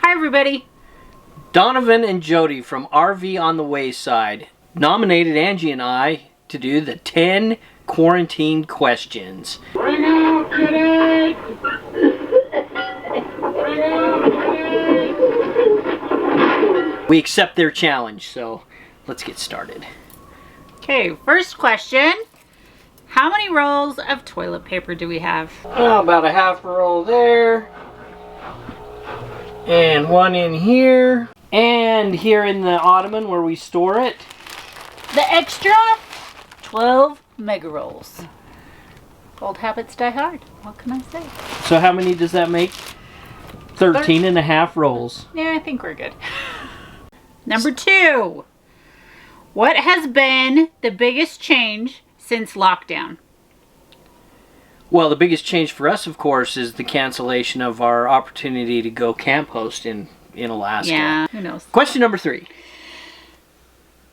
Hi everybody. Donovan and Jody from RV on the Wayside nominated Angie and I to do the 10 quarantine questions. Bring out today! Bring out today! We accept their challenge, so let's get started. Okay, first question. How many rolls of toilet paper do we have? Oh, about a half roll there. And one in here. And here in the ottoman where we store it. The extra 12 mega rolls. Old habits die hard. What can I say? So how many does that make? 13 and a half rolls. Yeah, I think we're good. Number 2. What has been the biggest change since lockdown? Well, the biggest change for us, of course, is the cancellation of our opportunity to go camp host in Alaska. Yeah, who knows? Question number 3.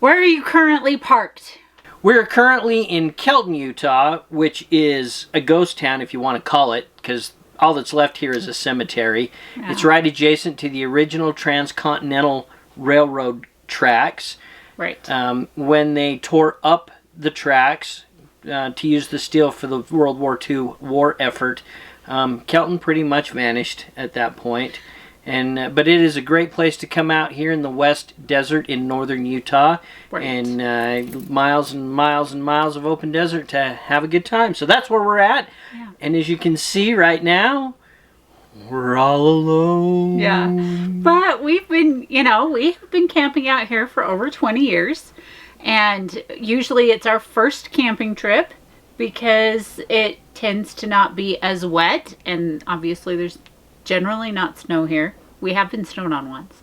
Where are you currently parked? We're currently in Kelton, Utah, which is a ghost town, if you want to call it, because all that's left here is a cemetery. Yeah. It's right adjacent to the original transcontinental railroad tracks. Right. When they tore up the tracks to use the steel for the World War II war effort, Kelton pretty much vanished at that point. But it is a great place to come out here in the West Desert in northern Utah. Right. And miles and miles and miles of open desert to have a good time. So that's where we're at. Yeah. And as you can see right now, we're all alone. Yeah. But we've been camping out here for over 20 years. And usually it's our first camping trip because it tends to not be as wet. And obviously there's generally not snow here. We have been snowed on once.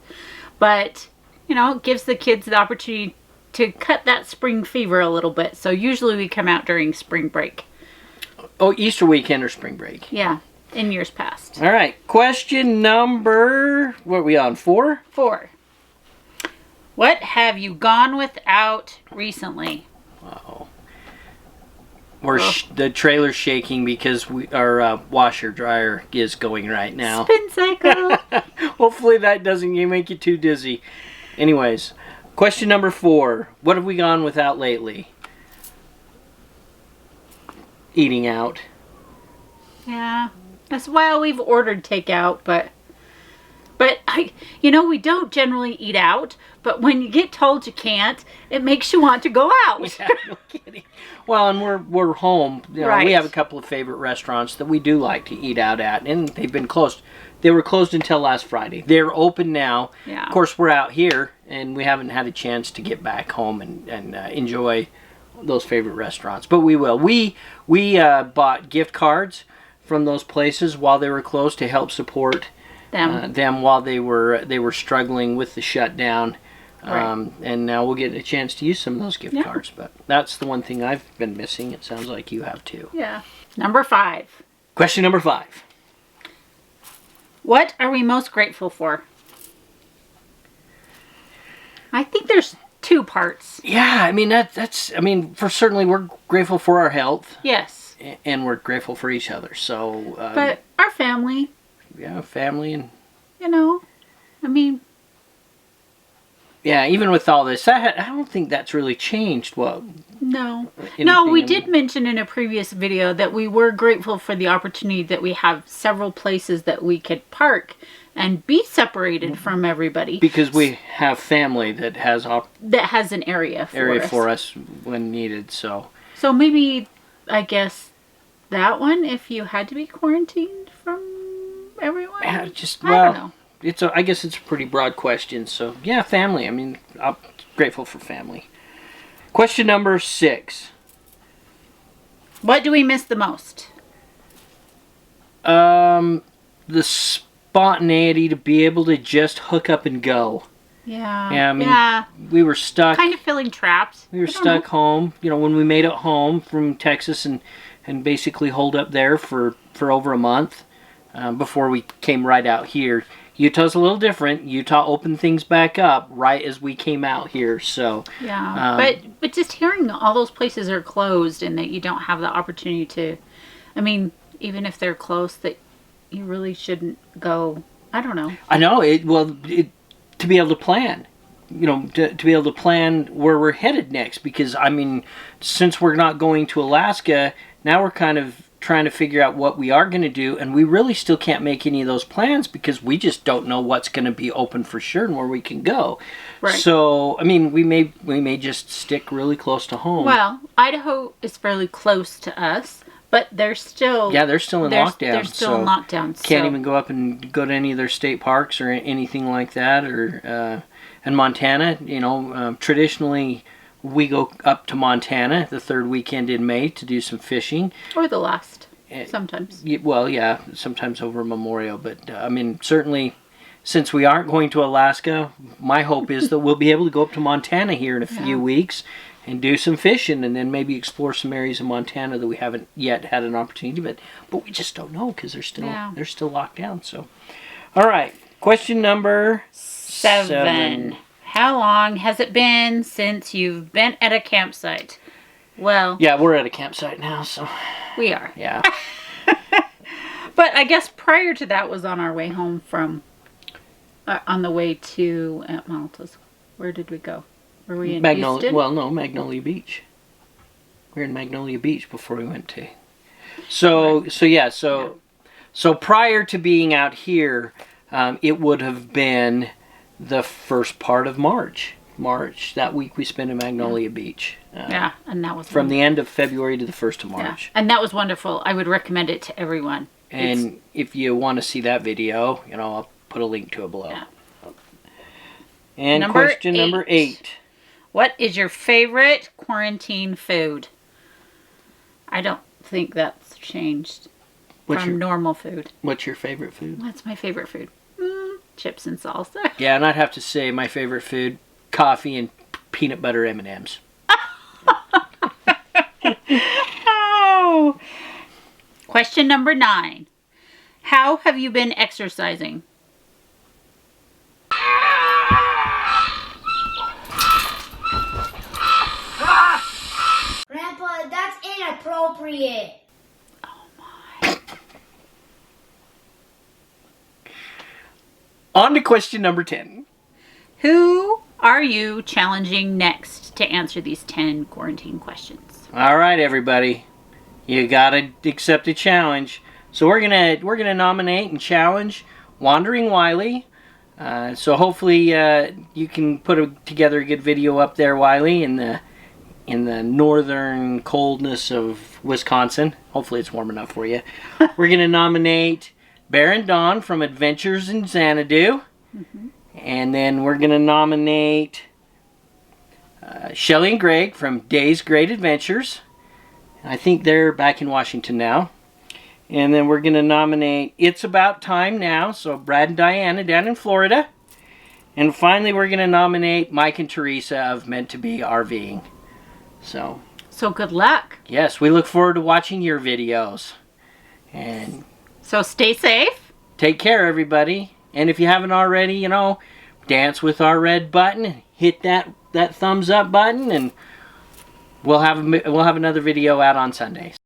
But, it gives the kids the opportunity to cut that spring fever a little bit. So usually we come out during spring break. Oh, Easter weekend or spring break. Yeah, in years past. All right. Question number, what are we on, 4? 4. What have you gone without recently? Uh-oh. The trailer's shaking because our washer dryer is going right now. Spin cycle. Hopefully that doesn't make you too dizzy. Anyways, question number 4. What have we gone without lately? Eating out. Yeah. That's why we've ordered takeout, but we don't generally eat out, but when you get told you can't, it makes you want to go out. Yeah, no kidding. Well, and we're home. Right. We have a couple of favorite restaurants that we do like to eat out at, and they've been closed. They were closed until last Friday. They're open now. Yeah. Of course, we're out here, and we haven't had a chance to get back home and enjoy those favorite restaurants, but we will. We bought gift cards from those places while they were closed to help support them while they were struggling with the shutdown. Right. And now we'll get a chance to use some of those gift cards. But that's the one thing I've been missing. It sounds like you have too. Yeah. Number 5. Question number 5. What are we most grateful for? I think there's 2 parts. Yeah, certainly we're grateful for our health. Yes. And we're grateful for each other. So. But our family. Yeah, family and. Yeah, even with all this, I don't think that's really changed. Well, no, we did mention in a previous video that we were grateful for the opportunity that we have several places that we could park and be separated from everybody. Because we have family that has an area for us when needed. So maybe, I guess, that one, if you had to be quarantined from everyone. Yeah, I don't know. I guess it's a pretty broad question. So yeah, family. I'm grateful for family. Question number 6. What do we miss the most? The spontaneity to be able to just hook up and go. Yeah. Yeah, we were stuck. Kind of feeling trapped. We were stuck home. When we made it home from Texas and basically holed up there for over a month before we came right out here. Utah's a little different. Utah opened things back up right as we came out here. So yeah, but just hearing all those places are closed and that you don't have the opportunity to, even if they're close, that you really shouldn't go I don't know. I know it. Well, to be able to plan, to be able to plan where we're headed next. Because I mean, since we're not going to Alaska, now we're kind of trying to figure out what we are going to do, and we really still can't make any of those plans because we just don't know what's going to be open for sure and where we can go. Right. So, I mean, we may just stick really close to home. Well, Idaho is fairly close to us, but they're still they're still in lockdown. They're still in lockdown. Can't even go up and go to any of their state parks or anything like that. Or in Montana, traditionally we go up to Montana the third weekend in May to do some fishing. Or the last, sometimes. Well, yeah, sometimes over Memorial. But, I mean, certainly, since we aren't going to Alaska, my hope is that we'll be able to go up to Montana here in a few weeks and do some fishing and then maybe explore some areas of Montana that we haven't yet had an opportunity. But we just don't know because they're still locked down. So, all right, question number 7. How long has it been since you've been at a campsite? Well... Yeah, we're at a campsite now, so... We are. Yeah. But I guess prior to that was on our way home from... on the way to Aunt Malta's. Where did we go? Were we in Houston? Well, no, Magnolia Beach. We were in Magnolia Beach before we went to... So prior to being out here, it would have been... the first part of March. That week we spent in Magnolia Beach. And that was from the end of February to the 1st of March. Yeah. And that was wonderful. I would recommend it to everyone. And if you want to see that video, I'll put a link to it below. Yeah. And question number 8. What is your favorite quarantine food? I don't think that's changed from normal food. What's your favorite food? What's my favorite food? Chips and salsa. Yeah, and I'd have to say my favorite food, coffee and peanut butter M&Ms. Oh. Question number 9. How have you been exercising? Grandpa, that's inappropriate. On to question number 10. Who are you challenging next to answer these 10 quarantine questions? All right, everybody. You got to accept a challenge. So we're gonna nominate and challenge Wandering Wiley. So hopefully you can put together a good video up there, Wiley, in the northern coldness of Wisconsin. Hopefully it's warm enough for you. We're gonna nominate Bear and Dawn from Adventures in Xanadu. Mm-hmm. And then we're going to nominate Shelly and Greg from Day's Great Adventures. I think they're back in Washington now. And then we're going to nominate It's About Time Now, so Brad and Diana down in Florida. And finally, we're going to nominate Mike and Teresa of Meant to Be RVing. So good luck. Yes, we look forward to watching your videos. And... so stay safe. Take care, everybody. And if you haven't already, dance with our red button. Hit that thumbs up button, and we'll have another video out on Sundays.